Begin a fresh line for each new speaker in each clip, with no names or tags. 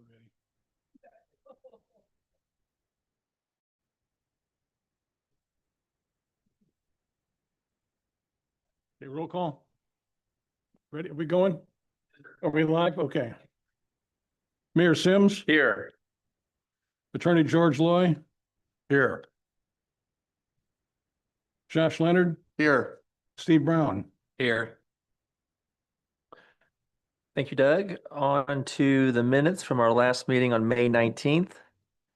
already. Okay, roll call. Ready? Are we going? Are we live? Okay. Mayor Sims,
Here.
Attorney George Loy,
Here.
Josh Leonard,
Here.
Steve Brown.
Here. Thank you, Doug. On to the minutes from our last meeting on May 19th.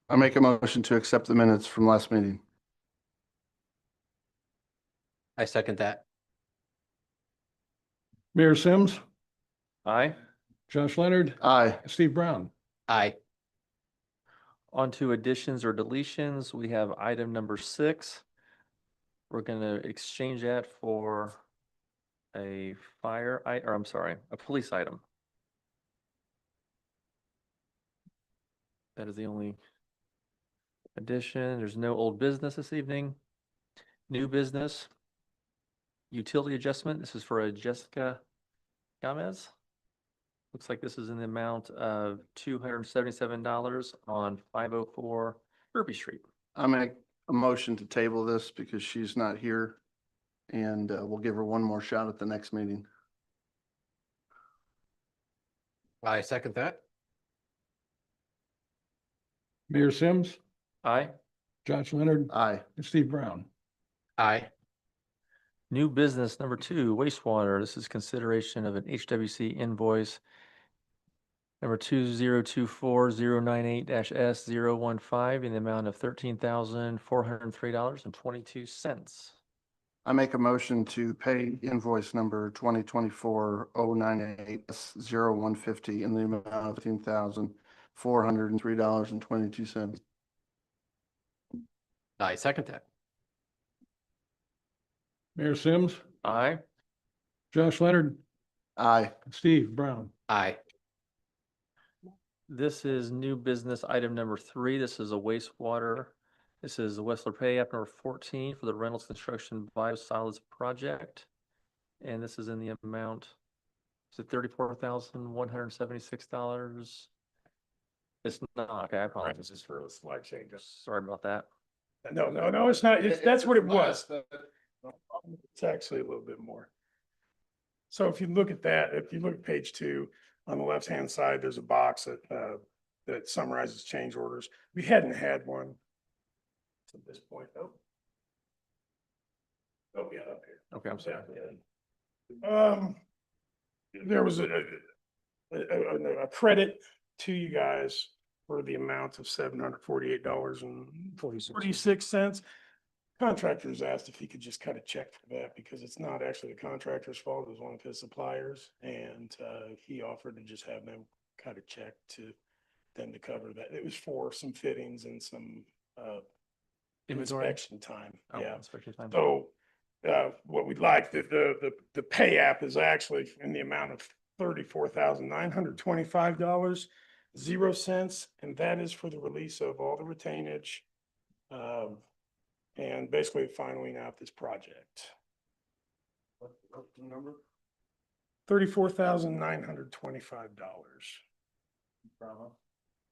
I make a motion to accept the minutes from last meeting.
I second that.
Mayor Sims,
Aye.
Josh Leonard,
Aye.
Steve Brown.
Aye.
On to additions or deletions. We have item number 6. We're going to exchange that for a a police item. That is the only addition. There's no old business this evening. New business. Utility adjustment. This is for a Jessica Gomez. Looks like this is in the amount of $277 on 504 Ruby Street.
I make a motion to table this because she's not here. And we'll give her one more shot at the next meeting.
I second that.
Mayor Sims,
Aye.
Josh Leonard,
Aye.
and Steve Brown.
Aye.
New business number 2, wastewater. This is consideration of an HWC invoice number 2024098-S015 in the amount of $13,403.22.
I make a motion to pay invoice number 2024-098-S0150 in the amount of $15,403.22.
I second that.
Mayor Sims,
Aye.
Josh Leonard,
Aye.
and Steve Brown.
Aye.
This is new business item number 3. This is a wastewater. This is the Westler Pay App number 14 for the Reynolds Construction Biosolids Project. And this is in the amount, is it $34,176? It's not, okay, I apologize.
This is for a slight change.
Sorry about that.
No, it's not. That's what it was. It's actually a little bit more. So if you look at that, if you look at page 2, on the left-hand side, there's a box that summarizes change orders. We hadn't had one to this point, though. Oh, yeah, up here.
Okay, I'm sorry.
There was a credit to you guys for the amount of $748.46. Contractors asked if he could just cut a check for that because it's not actually the contractor's fault. It was one of his suppliers. And he offered to just have them cut a check to them to cover that. It was for some fittings and some inspection time.
Oh,
Yeah.
inspection time.
So what we'd like, the pay app is actually in the amount of $34,925.00, and that is for the release of all the retainage and basically finalizing out this project.
What's the number?
$34,925.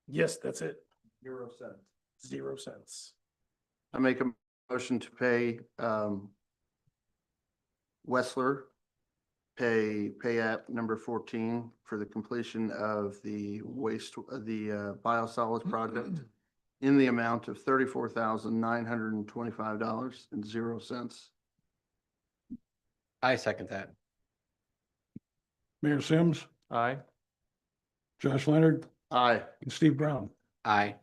Yes, that's it.
0 cents.
0 cents.
I make a motion to pay Westler pay app number 14 for the completion of the biosolids project in the amount of $34,925.00.
I second that.
Mayor Sims,
Aye.
Josh Leonard,
Aye.
and Steve Brown.
Aye.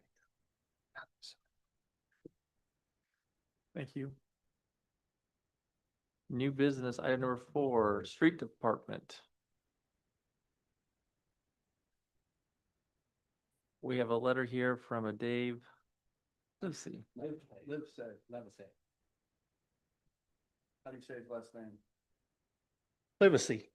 Thank you. New business item number 4, street department. We have a letter here from a Dave. Let's see.
Live say, never say. How do you say his last name?
Privacy.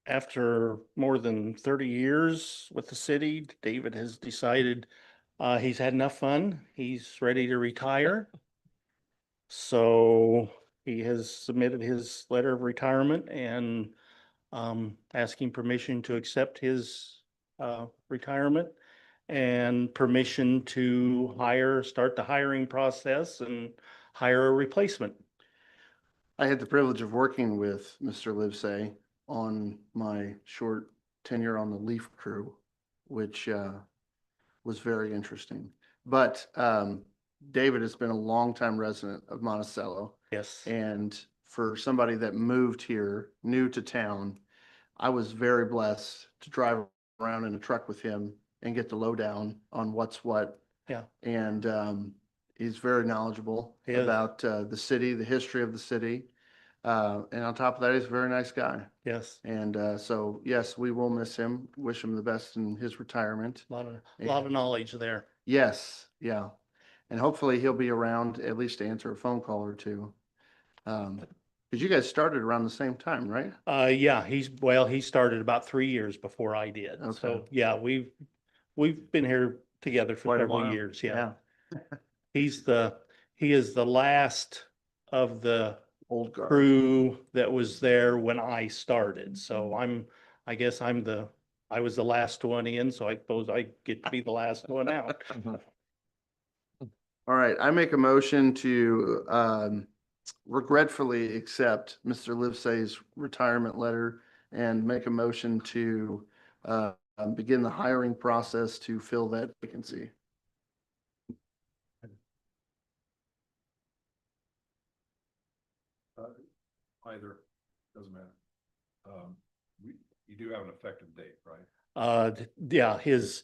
After more than 30 years with the city, David has decided he's had enough fun. He's ready to retire. So he has submitted his letter of retirement, and asking permission to accept his retirement and permission to start the hiring process and hire a replacement.
I had the privilege of working with Mr. Livesay on my short tenure on the Leaf crew, which was very interesting. But David has been a longtime resident of Monticello.
Yes.
And for somebody that moved here, new to town, I was very blessed to drive around in a truck with him and get the lowdown on what's what.
Yeah.
And he's very knowledgeable
He is.
about the city, the history of the city. And on top of that, he's a very nice guy.
Yes.
And so, yes, we will miss him. Wish him the best in his retirement.
A lot of knowledge there.
Yes, yeah. And hopefully he'll be around at least to answer a phone call or two. Because you guys started around the same time, right?
Yeah, he started about 3 years before I did. So,
Okay.
yeah, we've been here together for
Quite a
several
while.
years. Yeah. He is the last of the
Old guard.
crew that was there when I started. So I guess I was the last one in, so I suppose I get to be the last one out.
All right, I make a motion to regretfully accept Mr. Livesay's retirement letter and make a motion to begin the hiring process to fill that vacancy.
Either, doesn't matter. You do have an effective date, right?
Yeah, his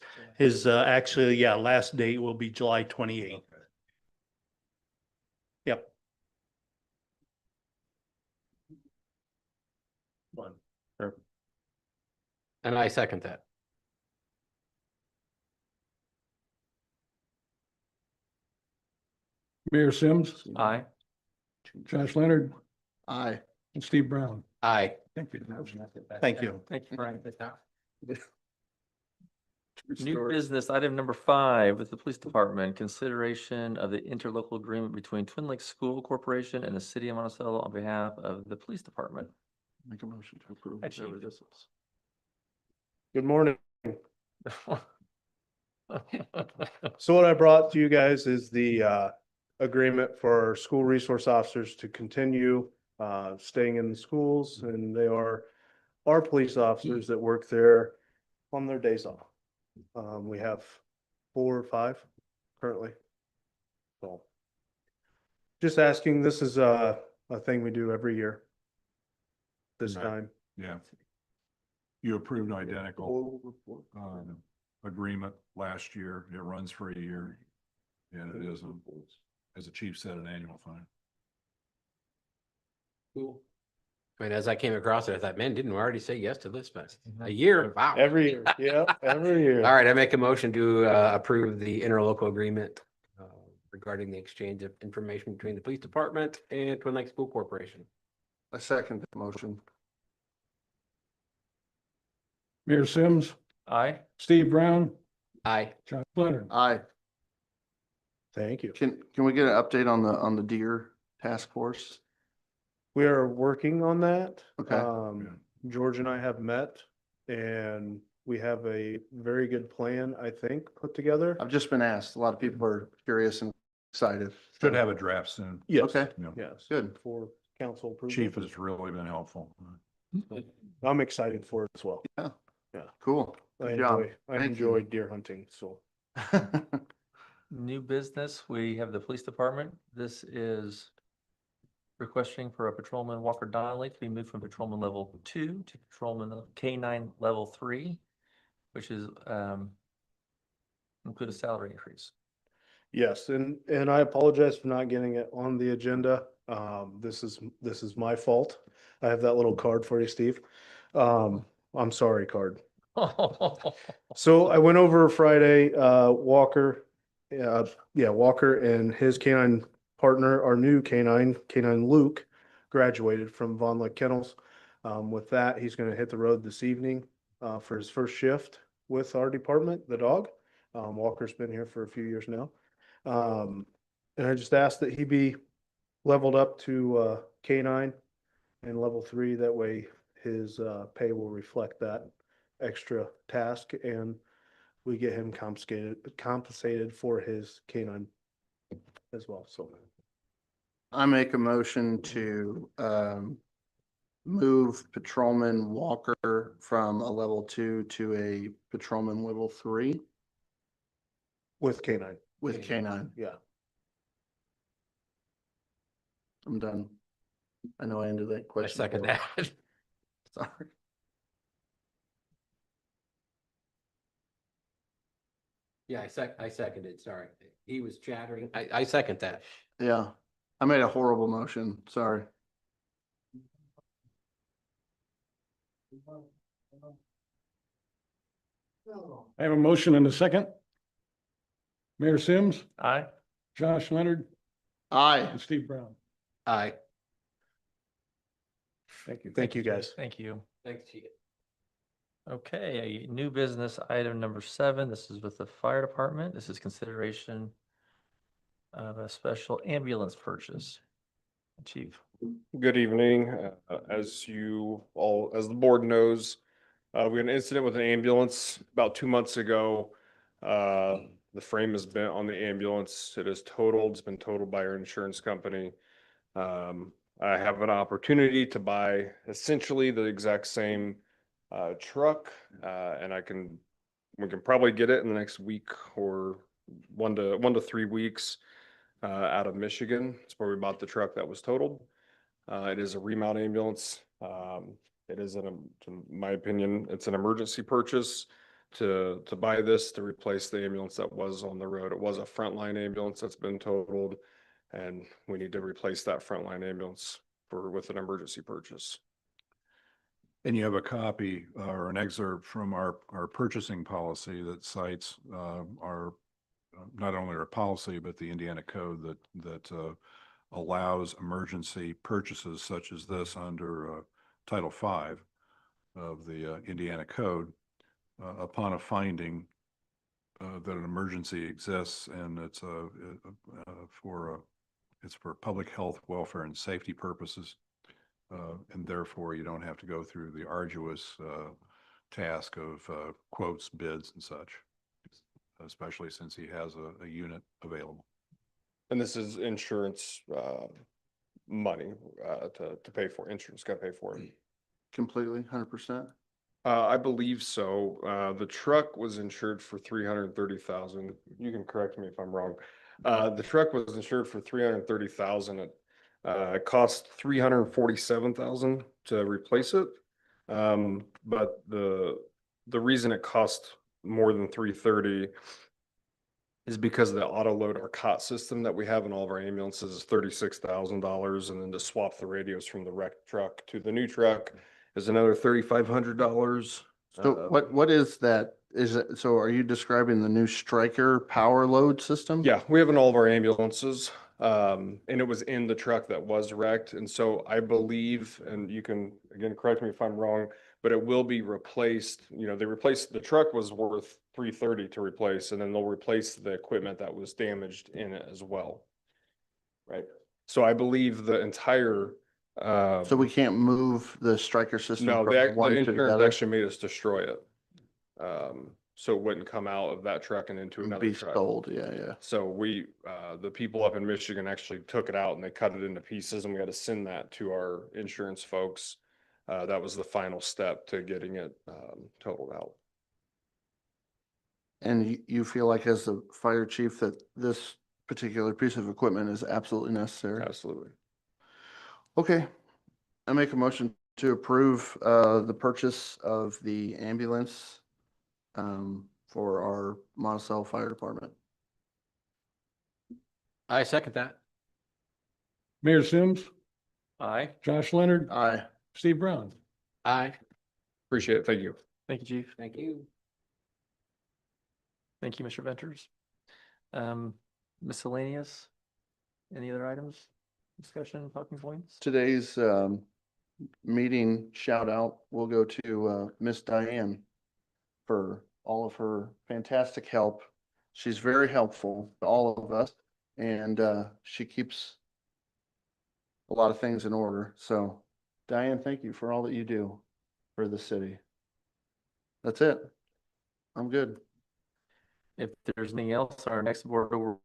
actually, yeah, last date will be July 28th.
Okay.
Yep.
And I second that.
Mayor Sims,
Aye.
Josh Leonard,
Aye.
and Steve Brown.
Aye.
Thank you.
Thank you.
Thank you, Brian.
True
New
story.
business, item number 5 with the police department, consideration of the interlocal agreement between Twin Lakes School Corporation and the city of Monticello on behalf of the police department.
Make a motion to approve.
Hi, Chief.
whatever this is.
Good morning. So what I brought to you guys is the agreement for our school resource officers to continue staying in the schools, and they are our police officers that work there on their days off. We have 4 or 5 currently. So just asking, this is a thing we do every year. This
Right.
time.
Yeah. You approved identical agreement last year. It runs for a year. And it is, as the chief said, an annual fine.
Cool. I mean, as I came across it, I thought, man, didn't we already say yes to this? But a year, wow.
Every year, yeah, every year.
All right, I make a motion to approve the interlocal agreement regarding the exchange of information between the police department and Twin Lakes School Corporation.
I second the motion.
Mayor Sims,
Aye.
Steve Brown,
Aye.
Josh Leonard.
Aye.
Thank you.
Can we get an update on the deer task force?
We are working on that.
Okay.
George and I have met and we have a very good plan, I think, put together.
I've just been asked. A lot of people are curious and excited.
Should have a draft soon.
Yes.
Okay,
Yeah.
Yes.
good.
For council approval.
Chief has really been helpful.
I'm excited for it as well.
Cool.
I
Good job.
I
Thank you.
enjoy deer hunting, so.
New business, we have the police department. This is requesting for a patrolman Walker Donnelly to be moved from patrolman level 2 to patrolman K9 level 3, which is include a salary increase.
Yes, and I apologize for not getting it on the agenda. This is my fault. I have that little card for you, Steve. I'm sorry, card. So I went over Friday, Walker, Walker and his canine partner, our new canine Luke, graduated from Von Lick Kennels. With that, he's gonna hit the road this evening, for his first shift with our department, the dog. Walker's been here for a few years now. And I just asked that he be leveled up to, K9 and level 3. That way his pay will reflect that extra task, and we get him compensated for his canine as well, so.
I make a motion to move Patrolman Walker from a level 2 to a Patrolman level 3
With canine,
with canine.
yeah.
I'm done. I know I ended that
I
question.
second
poorly.
that.
Sorry.
Yeah, I seconded, sorry. He was chattering. I second that.
Yeah, I made a horrible motion. Sorry.
I have a motion and a second. Mayor Sims,
Aye.
Josh Leonard,
Aye.
and Steve Brown.
Aye.
Thank you.
Thank you, guys.
Thank you.
Thanks, Chief.
Okay, new business item number 7. This is with the fire department. This is consideration of a special ambulance purchase. Chief.
Good evening. As the board knows, we had an incident with an ambulance about 2 months ago. The frame has been on the ambulance. It is totaled. It's been totaled by our insurance company. I have an opportunity to buy essentially the exact same truck, and we can probably get it in the next week or 1 to 3 weeks out of Michigan. It's where we bought the truck that was totaled. It is a remount ambulance. It is in my opinion, it's an emergency purchase to buy this to replace the ambulance that was on the road. It was a frontline ambulance that's been totaled, and we need to replace that frontline ambulance with an emergency purchase.
And you have a copy or an excerpt from our purchasing policy that cites our, not only our policy, but the Indiana code that allows emergency purchases such as this under Title V of the Indiana code upon a finding that an emergency exists, and it's for public health, welfare, and safety purposes. And therefore, you don't have to go through the arduous task of quotes, bids, and such, especially since he has a unit available.
And this is insurance money to pay for. Insurance got to pay for it.
Completely, 100%.
I believe so. The truck was insured for 330,000. You can correct me if I'm wrong. The truck was insured for 330,000. It cost 347,000 to replace it. But the reason it cost more than 330 is because of the auto load or cot system that we have in all of our ambulances is $36,000, and then to swap the radios from the wrecked truck to the new truck is another $3,500.
So what is that? Is it, so are you describing the new Stryker power load system?
Yeah, we have in all of our ambulances, and it was in the truck that was wrecked. And so I believe, and you can, again, correct me if I'm wrong, but it will be replaced. They replaced, the truck was worth 330 to replace, and then they'll replace the equipment that was damaged in it as well. Right. So I believe the entire,
So we can't move the Stryker system
no,
from
the
one to the
insurance
other?
actually made us destroy it. So it wouldn't come out of that truck and into another
Be
truck.
sold, yeah.
So the people up in Michigan actually took it out and they cut it into pieces, and we had to send that to our insurance folks. That was the final step to getting it totaled out.
And you feel like as the fire chief that this particular piece of equipment is absolutely necessary?
Absolutely.
Okay, I make a motion to approve the purchase of the ambulance for our Monticello Fire Department.
I second that.
Mayor Sims,
Aye.
Josh Leonard,
Aye.
Steve Brown.
Aye.
Appreciate it. Thank you.
Thank you, Chief.
Thank you.
Thank you, Mr. Ventures. Miscellaneous, any other items? Discussion, talking points?
Today's meeting shout out will go to Miss Diane for all of her fantastic help. She's very helpful to all of us, and she keeps a lot of things in order. So Diane, thank you for all that you do. for the city. That's it. I'm good.
If there's anything else, our next board will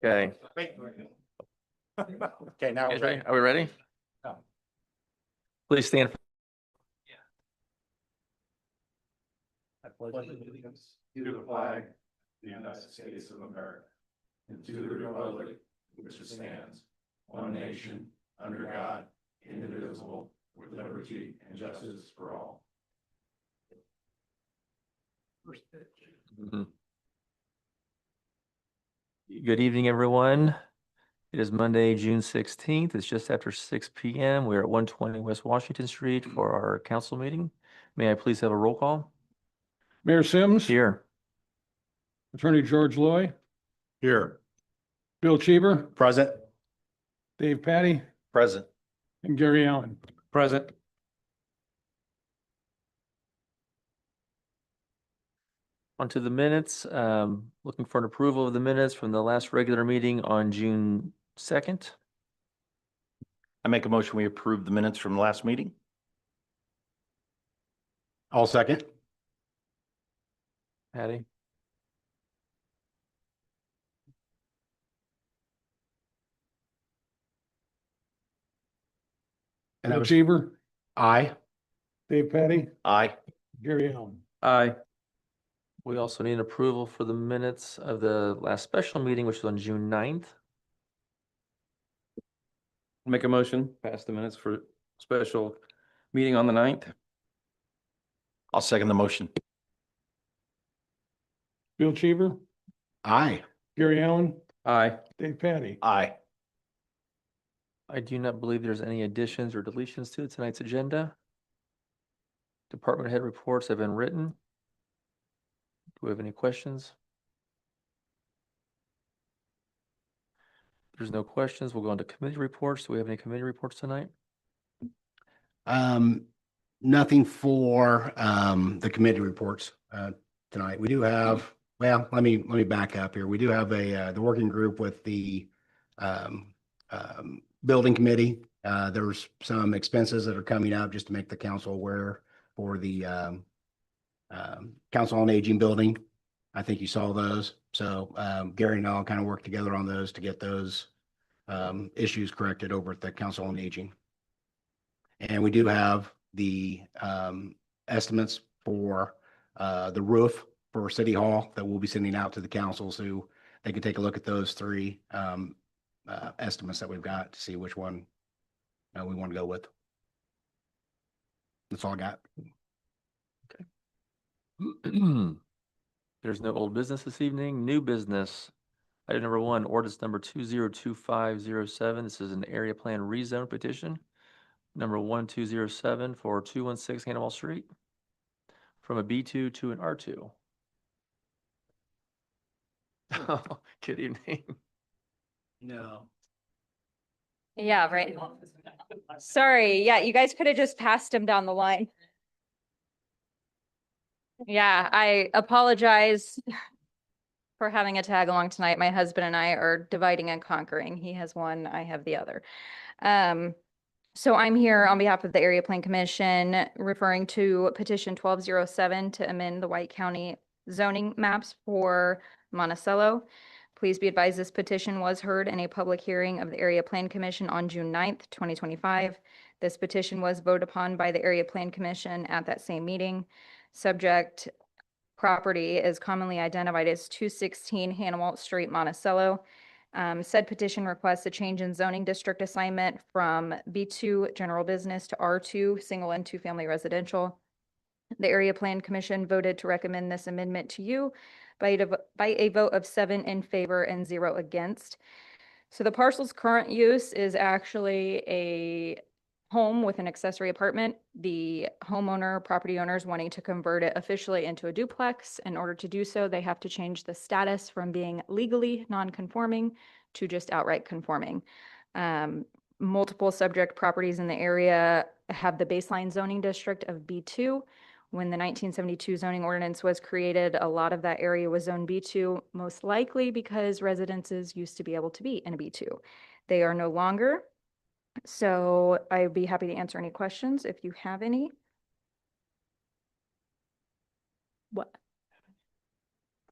Okay.
Okay, now
Guys
we're
ready?
ready.
Are we ready?
Yeah.
Please stand.
I pledge allegiance to the flag of the United States of America and to the republic which stands one nation under God, indivisible, with liberty and justice for all.
Mhm. Good evening, everyone. It is Monday, June 16th. It's just after 6 PM. We're at 120 West Washington Street for our council meeting. May I please have a roll call?
Mayor Sims,
Here.
Attorney George Loy,
Here.
Bill Cheever,
Present.
Dave Patty,
Present.
and Gary Allen.
Present.
Onto the minutes, looking for an approval of the minutes from the last regular meeting on June 2nd.
I make a motion, we approve the minutes from the last meeting. I'll second.
Patty?
And that
Bill
was
Cheever,
aye.
Dave Patty,
Aye.
Gary Allen.
Aye. We also need approval for the minutes of the last special meeting, which was on June 9th.
Make a motion, pass the minutes for special meeting on the 9th.
I'll second the motion.
Bill Cheever,
Aye.
Gary Allen,
Aye.
Dave Patty.
Aye.
I do not believe there's any additions or deletions to tonight's agenda. Department head reports have been written. Do we have any questions? If there's no questions, we'll go on to committee reports. Do we have any committee reports tonight?
Nothing for the committee reports tonight. We do have, well, let me back up here. We do have the working group with the building committee. There's some expenses that are coming up just to make the council aware for the Council on Aging building. I think you saw those. So Gary and I'll kind of work together on those to get those issues corrected over at the Council on Aging. And we do have the estimates for the roof for City Hall that we'll be sending out to the council so they can take a look at those three estimates that we've got to see which one we want to go with. That's all I got.
There's no old business this evening. New business. Item number 1, ordinance number 202507. This is an area plan rezone petition. Number 1207 for 216 Hannibal Street. From a B2 to an R2. Good evening.
No.
Yeah, right. Sorry, yeah, you guys could have just passed him down the line. Yeah, I apologize for having a tag along tonight. My husband and I are dividing and conquering. He has one, I have the other. So I'm here on behalf of the Area Plan Commission referring to petition 1207 to amend the White County zoning maps for Monticello. Please be advised this petition was heard in a public hearing of the Area Plan Commission on June 9th, 2025. This petition was voted upon by the Area Plan Commission at that same meeting. Subject property is commonly identified as 216 Hannibal Street, Monticello. Said petition requests a change in zoning district assignment from B2 general business to R2 single and two family residential. The Area Plan Commission voted to recommend this amendment to you by a vote of 7 in favor and 0 against. So the parcel's current use is actually a home with an accessory apartment. The homeowner, property owners wanting to convert it officially into a duplex. In order to do so, they have to change the status from being legally non-conforming to just outright conforming. Multiple subject properties in the area have the baseline zoning district of B2. When the 1972 zoning ordinance was created, a lot of that area was zoned B2, most likely because residences used to be able to be in a B2. They are no longer. So I'd be happy to answer any questions if you have any. What?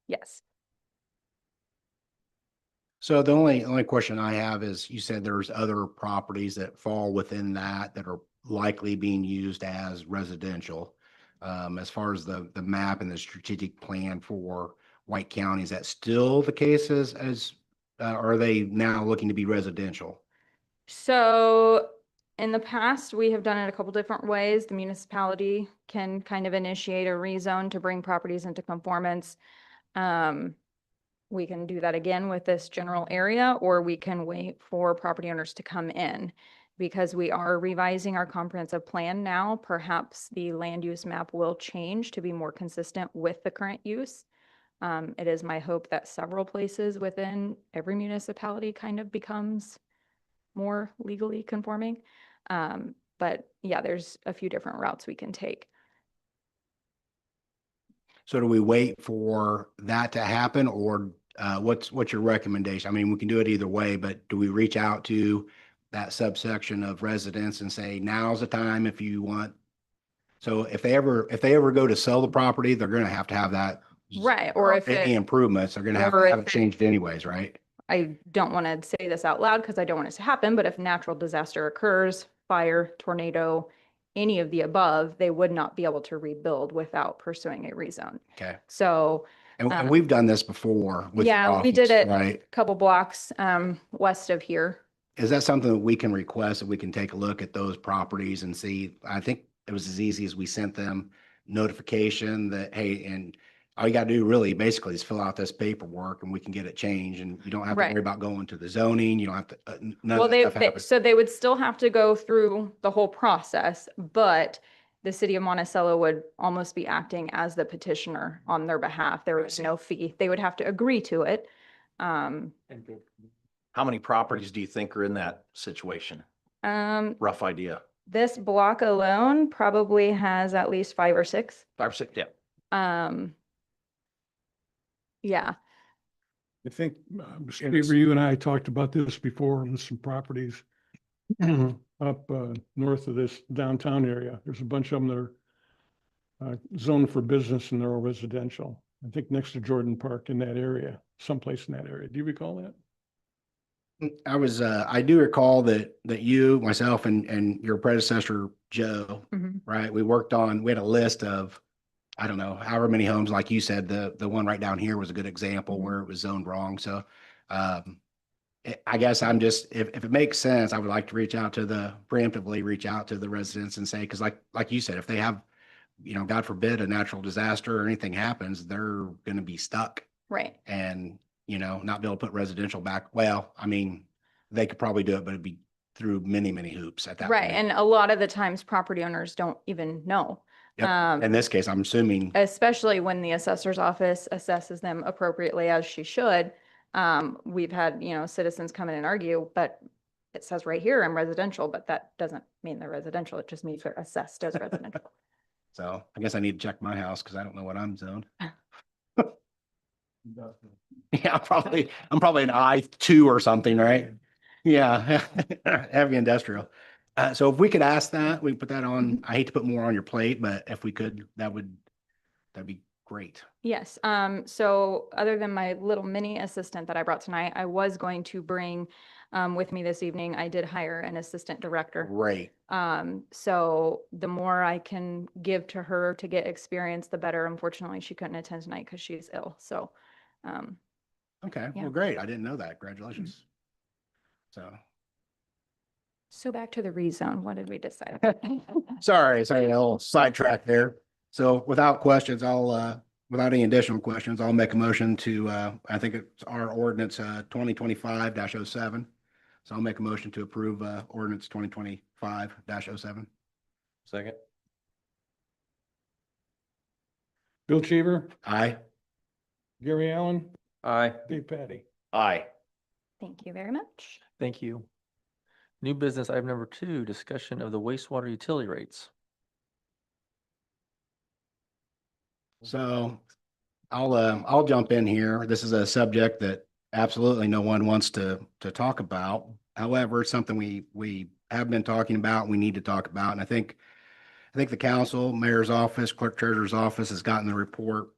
Yes.
So the only question I have is, you said there's other properties that fall within that are likely being used as residential. As far as the map and the strategic plan for White County, is that still the case are they now looking to be residential?
So in the past, we have done it a couple different ways. The municipality can kind of initiate a rezone to bring properties into conformance. We can do that again with this general area, or we can wait for property owners to come in. Because we are revising our comprehensive plan now, perhaps the land use map will change to be more consistent with the current use. It is my hope that several places within every municipality kind of becomes more legally conforming. But yeah, there's a few different routes we can take.
So do we wait for that to happen, or what's your recommendation? I mean, we can do it either way, but do we reach out to that subsection of residents and say, now's the time if you want? So if they ever go to sell the property, they're gonna have to have that.
Right, or if
Any
it,
improvements, they're gonna have
or
to have
if
it changed anyways, right?
I don't want to say this out loud because I don't want it to happen, but if natural disaster occurs, fire, tornado, any of the above, they would not be able to rebuild without pursuing a rezone.
Okay.
So,
And we've done this before with your
yeah, we did
office,
it
right?
a couple blocks west of here.
Is that something that we can request, that we can take a look at those properties and see? I think it was as easy as we sent them notification that, hey, and all you gotta do really basically is fill out this paperwork and we can get it changed, and you don't have to
Right.
worry about going to the zoning. You don't have to, none
Well,
of that stuff happens.
so they would still have to go through the whole process, but the city of Monticello would almost be acting as the petitioner on their behalf. There was no fee. They would have to agree to it.
How many properties do you think are in that situation? Rough idea.
This block alone probably has at least 5 or 6.
5 or 6, yeah.
Yeah,
I think, Steve, you and I talked about this before with some properties up north of this downtown area. There's a bunch of them that are zoned for business and they're all residential. I think next to Jordan Park in that area, someplace in that area. Do you recall that?
I do recall that you, myself, and your predecessor, Joe,
Mhm.
right? We had a list of, I don't know, however many homes, like you said, the one right down here was a good example where it was zoned wrong. So, I guess if it makes sense, I would like to preemptively reach out to the residents and say, because like you said, if they have, God forbid, a natural disaster or anything happens, they're going to be stuck
right.
and, not be able to put residential back. Well, I mean, they could probably do it, but it'd be through many, many hoops at that
Right.
point.
And a lot of the times property owners don't even know.
Yep. In this case, I'm assuming,
Especially when the assessor's office assesses them appropriately as she should. We've had, citizens come in and argue, but it says right here I'm residential, but that doesn't mean they're residential. It just means they're assessed as residential.
so I guess I need to check my house because I don't know what I'm zoned. Yeah, I'm probably an I2 or something, right? Yeah, heavy industrial. So if we could ask that, we put that on, I hate to put more on your plate, but if we could, that'd be great.
Yes. So other than my little mini assistant that I brought tonight, I was going to bring with me this evening. I did hire an assistant director.
Great.
So the more I can give to her to get experience, the better. Unfortunately, she couldn't attend tonight because she's ill. So,
Okay,
yeah.
well, great. I didn't know that. Congratulations.
So back to the rezone. What did we decide?
Sorry, a little sidetrack there. So without questions, without any additional questions, I'll make a motion to, I think it's our ordinance, 2025-07. So I'll make a motion to approve, ordinance 2025-07.
Second.
Bill Cheever,
Aye.
Gary Allen,
Aye.
Dave Patty.
Aye.
Thank you very much.
Thank you. New business item number 2, discussion of the wastewater utility rates.
So I'll jump in here. This is a subject that absolutely no one wants to talk about. However, it's something we have been talking about, and we need to talk about. And I think the council, mayor's office, clerk treasurer's office has gotten the report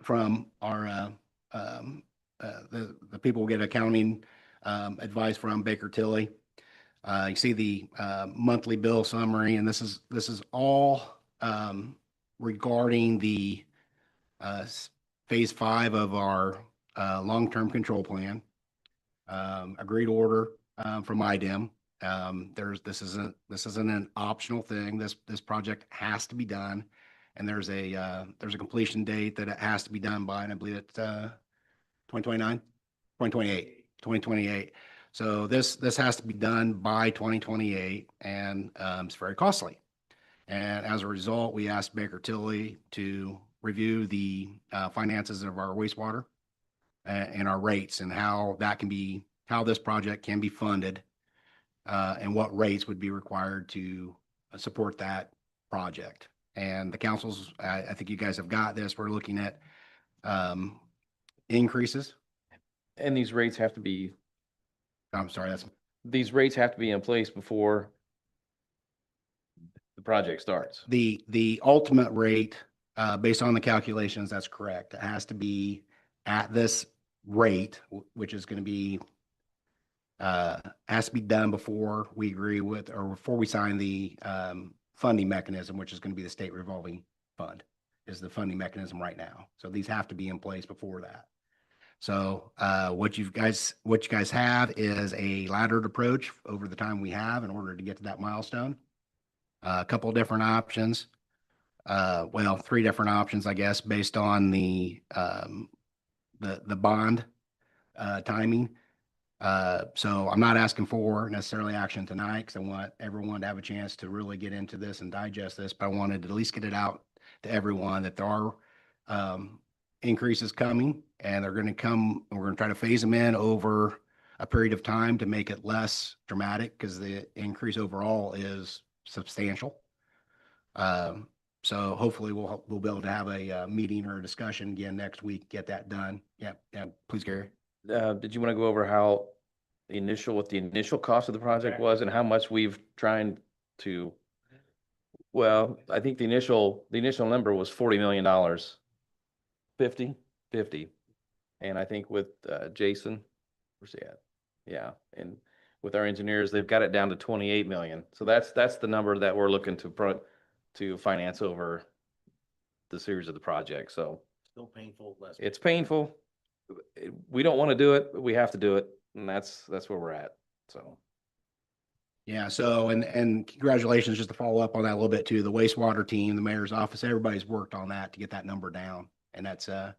from our the people will get accounting advice from Baker Tilly. You see the monthly bill summary, and this is all regarding the phase 5 of our long-term control plan. Agreed order from IDEM. This isn't an optional thing. This project has to be done, and there's a completion date that it has to be done by, and I believe it's 2029, 2028, 2028. So this has to be done by 2028, and it's very costly. And as a result, we asked Baker Tilly to review the finances of our wastewater and our rates, and how this project can be funded, and what rates would be required to support that project. And the councils, I think you guys have got this. We're looking at increases.
And these rates have to be,
I'm sorry,
these rates have to be in place before the project starts.
the ultimate rate, based on the calculations, that's correct. It has to be at this rate, which is going to be, has to be done before we agree with, or before we sign the funding mechanism, which is going to be the state revolving fund, is the funding mechanism right now. So these have to be in place before that. So what you guys have is a laddered approach over the time we have in order to get to that milestone. A couple of different options. Well, 3 different options, I guess, based on the bond timing. So I'm not asking for necessarily action tonight, because I want everyone to have a chance to really get into this and digest this, but I wanted to at least get it out to everyone that there are increases coming, and they're going to come, and we're going to try to phase them in over a period of time to make it less dramatic, because the increase overall is substantial. So hopefully we'll be able to have a meeting or a discussion again next week, get that done. Yeah, please, Gary.
Did you want to go over how what the initial cost of the project was, and how much we've tried to, well, I think the initial number was $40 million. 50. And I think with Jason, where's he at? Yeah, and with our engineers, they've got it down to 28 million. So that's the number that we're looking to finance over the series of the project. So
Still painful.
it's painful. We don't want to do it, but we have to do it, and that's where we're at. So
Yeah. So, and congratulations, just to follow up on that a little bit too, the wastewater team, the mayor's office, everybody's worked on that to get that number down. And that's yeah,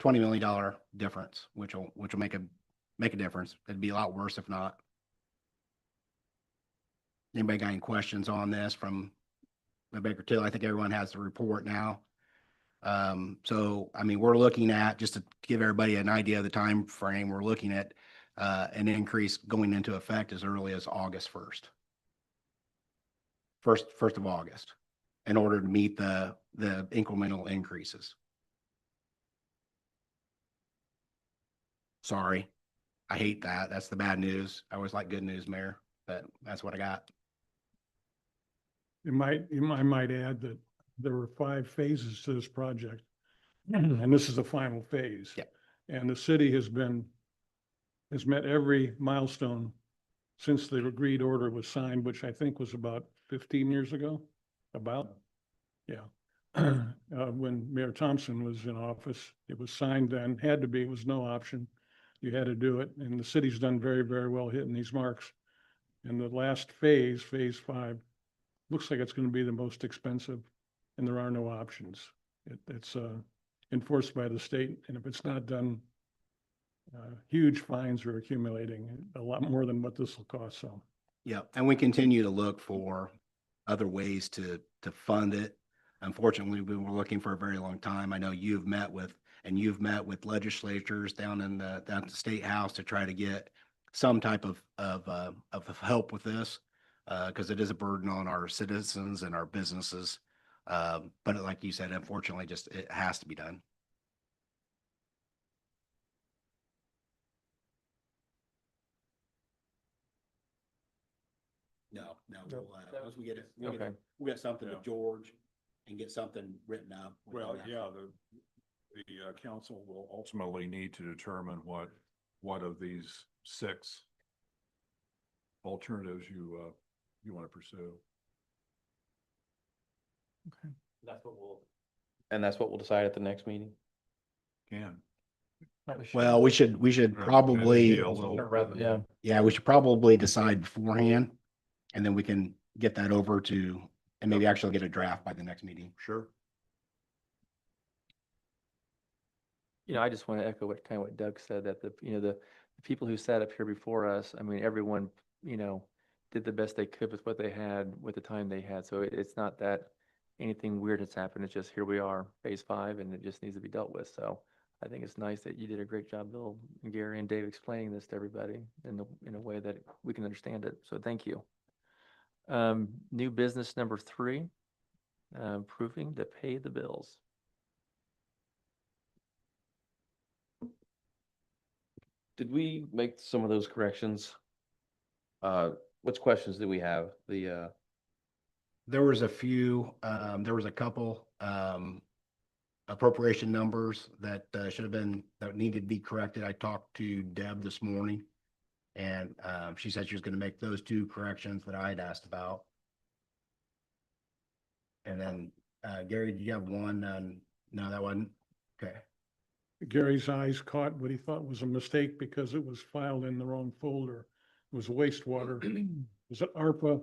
$20 million difference, which will make a difference. It'd be a lot worse if not. Anybody got any questions on this from the Baker Tilly? I think everyone has the report now. So, I mean, we're looking at, just to give everybody an idea of the time frame, we're looking at an increase going into effect as early as August 1st. 1st of August, in order to meet the incremental increases. Sorry, I hate that. That's the bad news. I always like good news, Mayor, but that's what I got.
I might add that there were 5 phases to this project, and this is the final phase.
Yep.
And the city has met every milestone since the agreed order was signed, which I think was about 15 years ago. When Mayor Thompson was in office, it was signed then, had to be, it was no option. You had to do it, and the city's done very, very well hitting these marks. And the last phase, phase 5, looks like it's going to be the most expensive, and there are no options. It's enforced by the state, and if it's not done, huge fines are accumulating, a lot more than what this will cost. So,
yeah, and we continue to look for other ways to fund it. Unfortunately, we were looking for a very long time. I know you've met with legislatures down in the state house to try to get some type of help with this, because it is a burden on our citizens and our businesses. But like you said, unfortunately, just it has to be done. No, once we get it, we'll get something to George and get something written up.
Well, yeah, The council will ultimately need to determine what of these 6 alternatives you want to pursue.
And that's what we'll decide at the next meeting.
Can.
Well, we should probably,
Yeah.
yeah, we should probably decide beforehand. And then we can get that over to, and maybe actually get a draft by the next meeting.
Sure.
I just want to echo what Doug said, that the people who sat up here before us, I mean, everyone, did the best they could with what they had, with the time they had. So it's not that anything weird has happened. It's just, here we are, phase 5, and it just needs to be dealt with. So I think it's nice that you did a great job, Bill, and Gary, and Dave, explaining this to everybody in a way that we can understand it. So thank you. New business number 3, proving to pay the bills.
Did we make some of those corrections? Which questions do we have?
There was a few, there was a couple, appropriation numbers that should have been, that needed to be corrected. I talked to Deb this morning, and she said she was going to make those 2 corrections that I had asked about. And then Gary, did you have one? No, that wasn't. Okay.
Gary's eyes caught what he thought was a mistake because it was filed in the wrong folder. It was wastewater. Was it ARPA?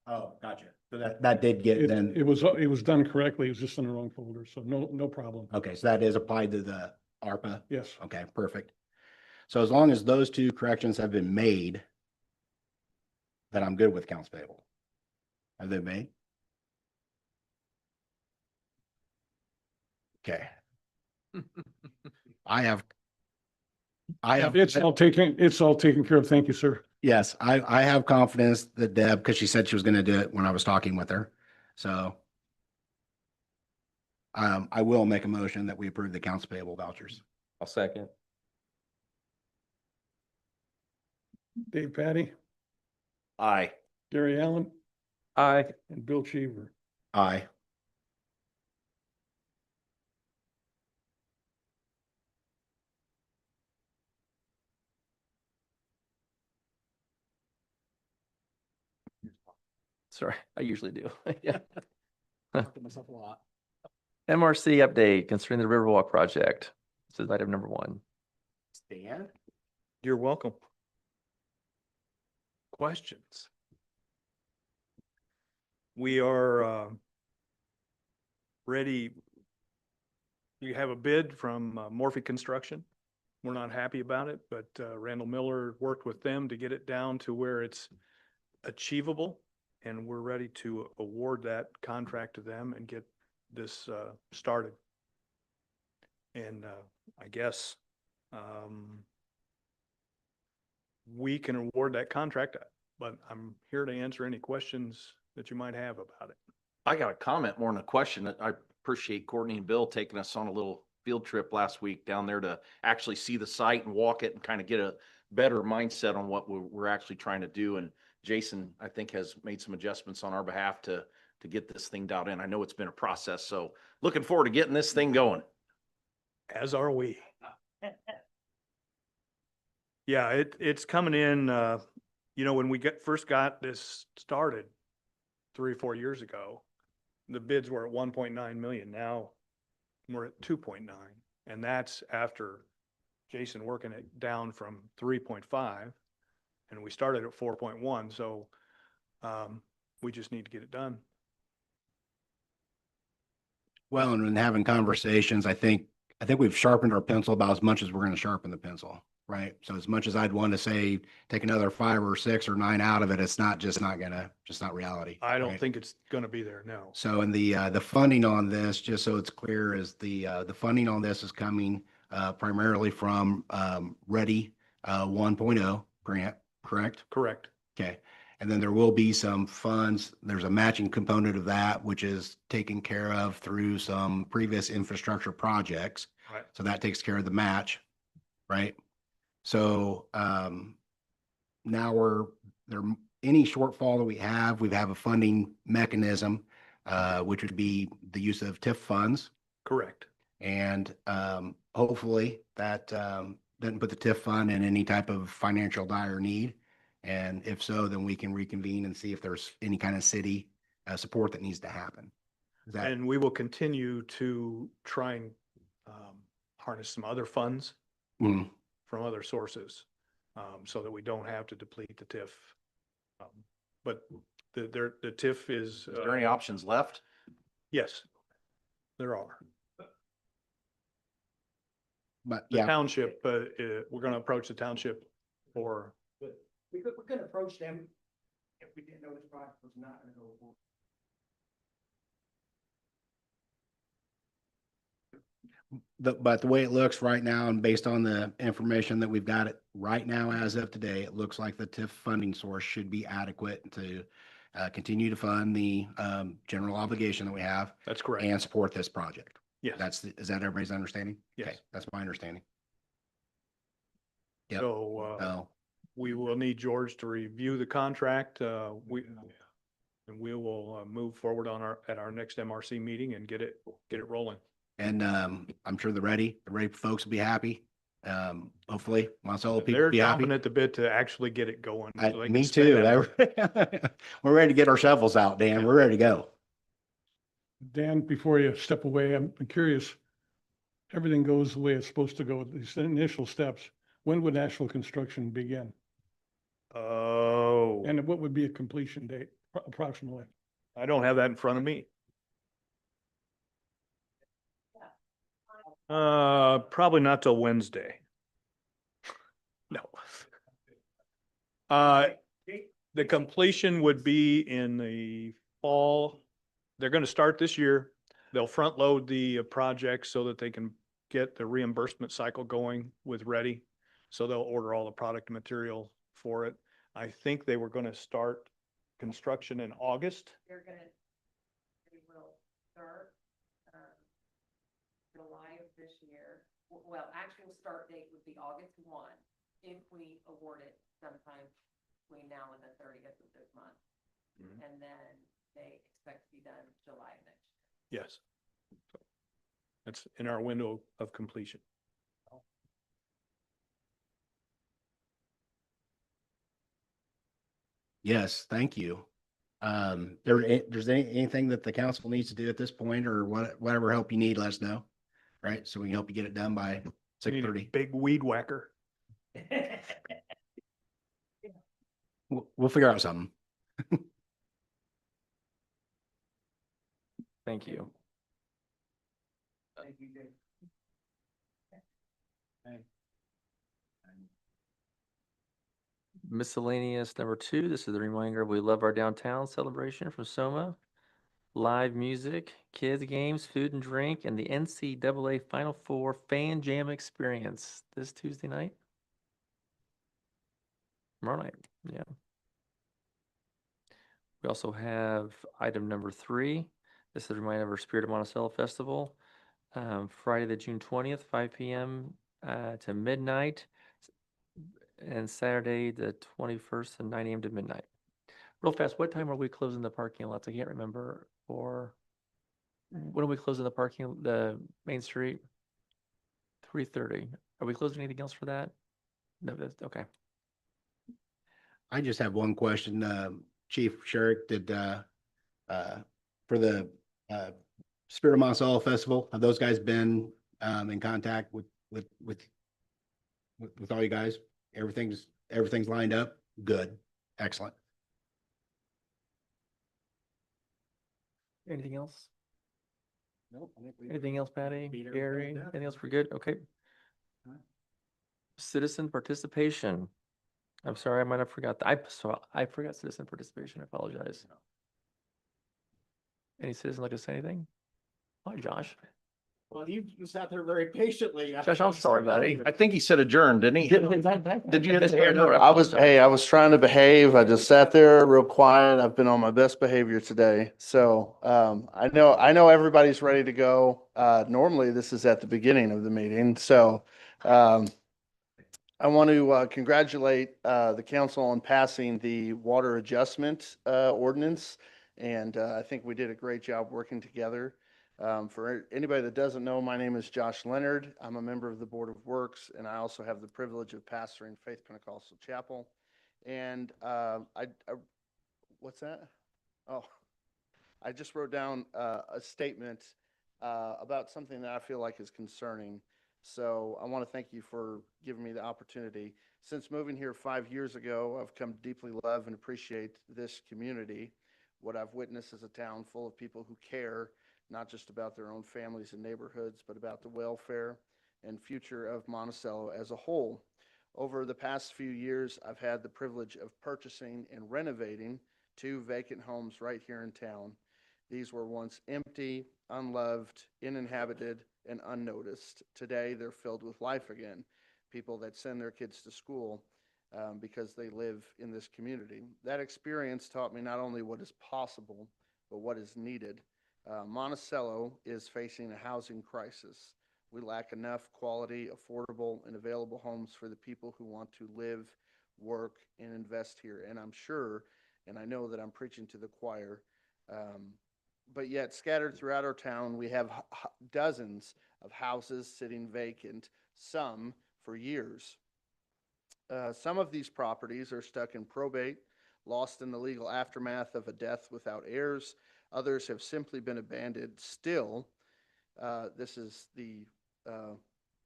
Oh, gotcha. So that did get then.
It was done correctly. It was just in the wrong folder. So no problem.
Okay, so that is applied to the ARPA?
Yes.
Okay, perfect. So as long as those 2 corrections have been made, then I'm good with accounts payable. Have they made? Okay. I have.
It's all taken care of. Thank you, sir.
Yes, I have confidence that Deb, because she said she was going to do it when I was talking with her. So I will make a motion that we approve the accounts payable vouchers.
I'll second.
Dave Patty,
Aye.
Gary Allen,
Aye.
and Bill Cheever.
Aye.
Sorry, I usually do. Yeah.
Myself a lot.
MRC update concerning the Riverwalk project. This is item number 1.
Stan?
You're welcome. Questions? We are ready. You have a bid from Morphy Construction. We're not happy about it, but Randall Miller worked with them to get it down to where it's achievable. And we're ready to award that contract to them and get this started. And I guess we can award that contract, but I'm here to answer any questions that you might have about it.
I got a comment more than a question. I appreciate Courtney and Bill taking us on a little field trip last week down there to actually see the site and walk it and kind of get a better mindset on what we're actually trying to do. And Jason, I think, has made some adjustments on our behalf to get this thing dialed in. I know it's been a process, so looking forward to getting this thing going.
As are we. Yeah, it's coming in, when we first got this started 3 or 4 years ago, the bids were at 1.9 million. Now we're at 2.9. And that's after Jason working it down from 3.5, and we started at 4.1. So we just need to get it done.
Well, and in having conversations, I think we've sharpened our pencil about as much as we're going to sharpen the pencil, right? So as much as I'd want to say, take another 5 or 6 or 9 out of it, it's not reality.
I don't
right?
think it's going to be there. No.
So in the funding on this, just so it's clear, is the funding on this is coming primarily from Ready 1.0 grant, correct?
Correct.
Okay. And then there will be some funds. There's a matching component of that, which is taken care of through some previous infrastructure projects.
Right.
So that takes care of the match, right? So now any shortfall that we have a funding mechanism, which would be the use of TIF funds.
Correct.
And hopefully that doesn't put the TIF fund in any type of financial dire need. And if so, then we can reconvene and see if there's any kind of city support that needs to happen. Is that,
And we will continue to try and harness some other funds
Mm,
from other sources, so that we don't have to deplete the TIF. But the TIF is.
Is there any options left?
Yes, there are.
but
The
yeah,
township, we're gonna approach the township for,
we could approach them if we didn't know this project was not going to go forward. But the way it looks right now, and based on the information that we've got it right now as of today, it looks like the TIF funding source should be adequate to continue to fund the general obligation that we have
that's correct.
and support this project.
Yes.
Is that everybody's understanding?
Yes.
Okay, that's my understanding. Yep.
So,
So,
we will need George to review the contract. And we will move forward at our next MRC meeting and get it rolling.
and I'm sure the ready folks will be happy. Hopefully Monticello people
They're
will be happy.
chomping at the bit to actually get it going. so they can
Me
spend
too.
that-
We're ready to get our shovels out, Dan. We're ready to go.
Dan, before you step away, I'm curious, everything goes the way it's supposed to go, these initial steps. When would actual construction begin?
Oh,
And what would be a completion date approximately?
I don't have that in front of me. Probably not till Wednesday. No. The completion would be in the fall. They're gonna start this year. They'll front load the project so that they can get the reimbursement cycle going with Ready. So they'll order all the product and material for it. I think they were gonna start construction in August.
They will start, July of this year. Well, actual start date would be August 1, if we award it sometime between now and the 30th of this month.
Mhm.
And then they expect to be done July of next year.
Yes. That's in our window of completion.
Yes, thank you. There's anything that the council needs to do at this point, or whatever help you need, let us know. Right? So we can help you get it done by
We need a
6:30.
big weed whacker.
We'll figure out something.
Thank you. Miscellaneous number 2, this is the reminder, we love our downtown celebration from Soma. Live music, kids games, food and drink, and the NCAA Final Four fan jam experience this Tuesday night. Tomorrow night, yeah. We also have item number 3. This is a reminder of our Spirit of Monticello Festival. Friday, the June 20th, 5 p.m. To midnight. And Saturday, the 21st, from 9 a.m. to midnight. Real fast, what time are we closing the parking lots? I can't remember. Or when are we closing the Main Street? 3:30. Are we closing anything else for that? No, that's okay.
I just have one question. Chief Sherrick, did for the Spirit of Monticello Festival, have those guys been in contact with all you guys? Everything's lined up? Good. Excellent.
Anything else?
Nope.
Anything else, Patty?
Beat everything
Gary?
down.
Anything else? We're good? Okay.
Alright.
Citizen participation. I'm sorry, I might have forgot that. I forgot citizen participation. I apologize. Any citizen like to say anything? Hi, Josh.
Well, you sat there very patiently.
Josh, I'm sorry, buddy.
I think he said adjourn, didn't he? Did you just hear?
I was trying to behave. I just sat there real quiet. I've been on my best behavior today. So, I know everybody's ready to go. Normally this is at the beginning of the meeting. So, I want to congratulate the council on passing the water adjustment ordinance. And I think we did a great job working together. For anybody that doesn't know, my name is Josh Leonard. I'm a member of the Board of Works, and I also have the privilege of pastoring Faith Pentecostal Chapel. And what's that? Oh, I just wrote down a statement about something that I feel like is concerning. So I want to thank you for giving me the opportunity. Since moving here 5 years ago, I've come to deeply love and appreciate this community. What I've witnessed is a town full of people who care, not just about their own families and neighborhoods, but about the welfare and future of Monticello as a whole. Over the past few years, I've had the privilege of purchasing and renovating 2 vacant homes right here in town. These were once empty, unloved, uninhabited, and unnoticed. Today, they're filled with life again. People that send their kids to school because they live in this community. That experience taught me not only what is possible, but what is needed. Monticello is facing a housing crisis. We lack enough quality, affordable, and available homes for the people who want to live, work, and invest here. And I'm sure, and I know that I'm preaching to the choir, but yet scattered throughout our town, we have dozens of houses sitting vacant, some for years. Some of these properties are stuck in probate, lost in the legal aftermath of a death without heirs. Others have simply been abandoned. Still, this is the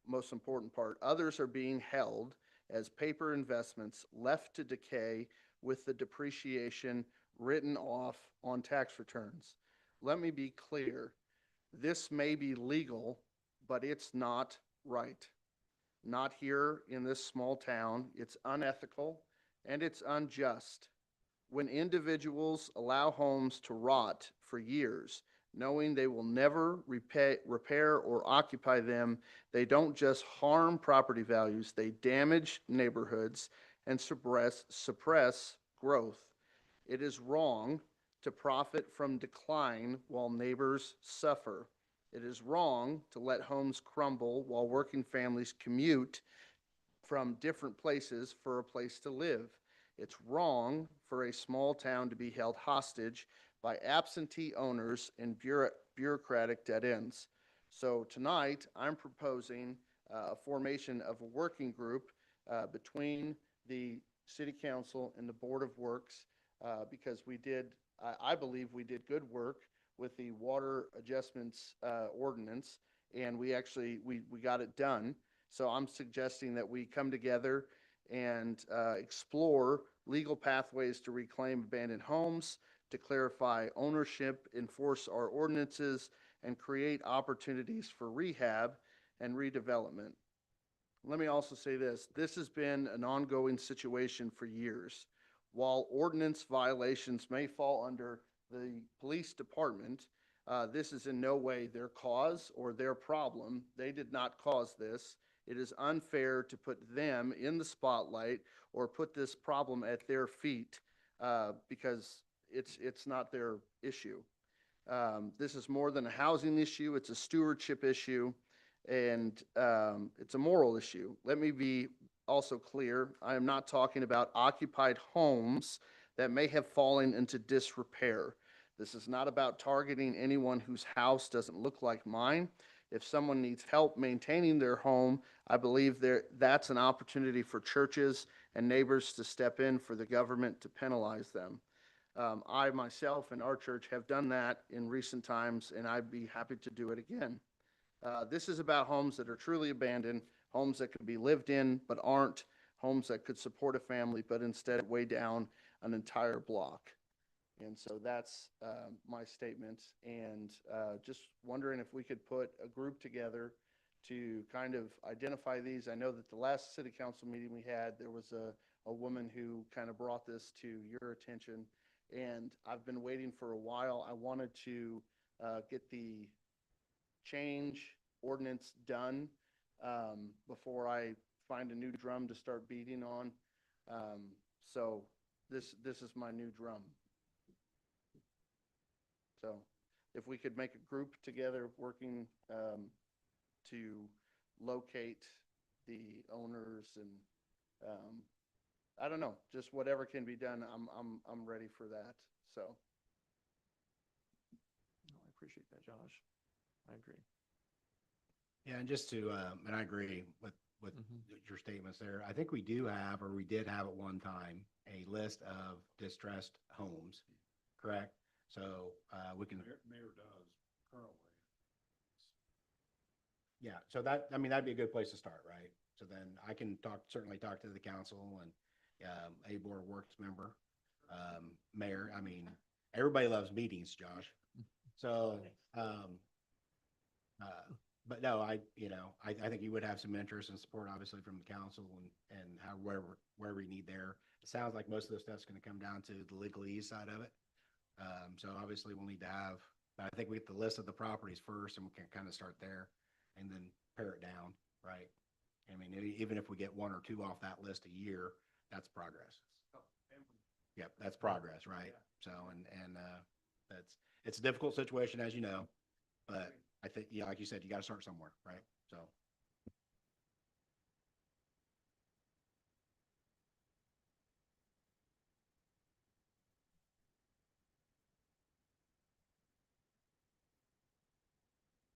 most important part. Others are being held as paper investments left to decay with the depreciation written off on tax returns. Let me be clear. This may be legal, but it's not right. Not here in this small town. It's unethical and it's unjust. When individuals allow homes to rot for years, knowing they will never repair or occupy them, they don't just harm property values, they damage neighborhoods and suppress growth. It is wrong to profit from decline while neighbors suffer. It is wrong to let homes crumble while working families commute from different places for a place to live. It's wrong for a small town to be held hostage by absentee owners and bureaucratic dead ends. So tonight, I'm proposing a formation of a working group between the City Council and the Board of Works because I believe we did good work with the water adjustments ordinance, and we got it done. So I'm suggesting that we come together and explore legal pathways to reclaim abandoned homes, to clarify ownership, enforce our ordinances, and create opportunities for rehab and redevelopment. Let me also say this. This has been an ongoing situation for years. While ordinance violations may fall under the police department, this is in no way their cause or their problem. They did not cause this. It is unfair to put them in the spotlight or put this problem at their feet because it's not their issue. This is more than a housing issue. It's a stewardship issue, and it's a moral issue. Let me be also clear. I am not talking about occupied homes that may have fallen into disrepair. This is not about targeting anyone whose house doesn't look like mine. If someone needs help maintaining their home, I believe that's an opportunity for churches and neighbors to step in for the government to penalize them. I myself and our church have done that in recent times, and I'd be happy to do it again. This is about homes that are truly abandoned, homes that could be lived in but aren't, homes that could support a family but instead weigh down an entire block. And so that's my statement, and just wondering if we could put a group together to kind of identify these. I know that the last city council meeting we had, there was a woman who kind of brought this to your attention, and I've been waiting for a while. I wanted to get the change ordinance done before I find a new drum to start beating on. So this is my new drum. So if we could make a group together working to locate the owners and I don't know, just whatever can be done, I'm ready for that. So
I appreciate that, Josh. I agree.
Yeah, and just to, and I agree with
Mhm.
your statements there. I think we do have, or we did have at one time, a list of distressed homes, correct? So, we can,
Mayor does currently.
yeah, so that, I mean, that'd be a good place to start, right? So then I can certainly talk to the council and, a board of works member, mayor, I mean, everybody loves meetings, Josh. So, but no, I think you would have some interest and support, obviously, from the council and how, wherever you need there. It sounds like most of the stuff's gonna come down to the legalese side of it. So obviously we'll need to have, but I think we get the list of the properties first and we can kind of start there and then pare it down, right? I mean, even if we get one or two off that list a year, that's progress. Yep, that's progress, right? So, it's a difficult situation, as you know, but I think, yeah, like you said, you gotta start somewhere, right? So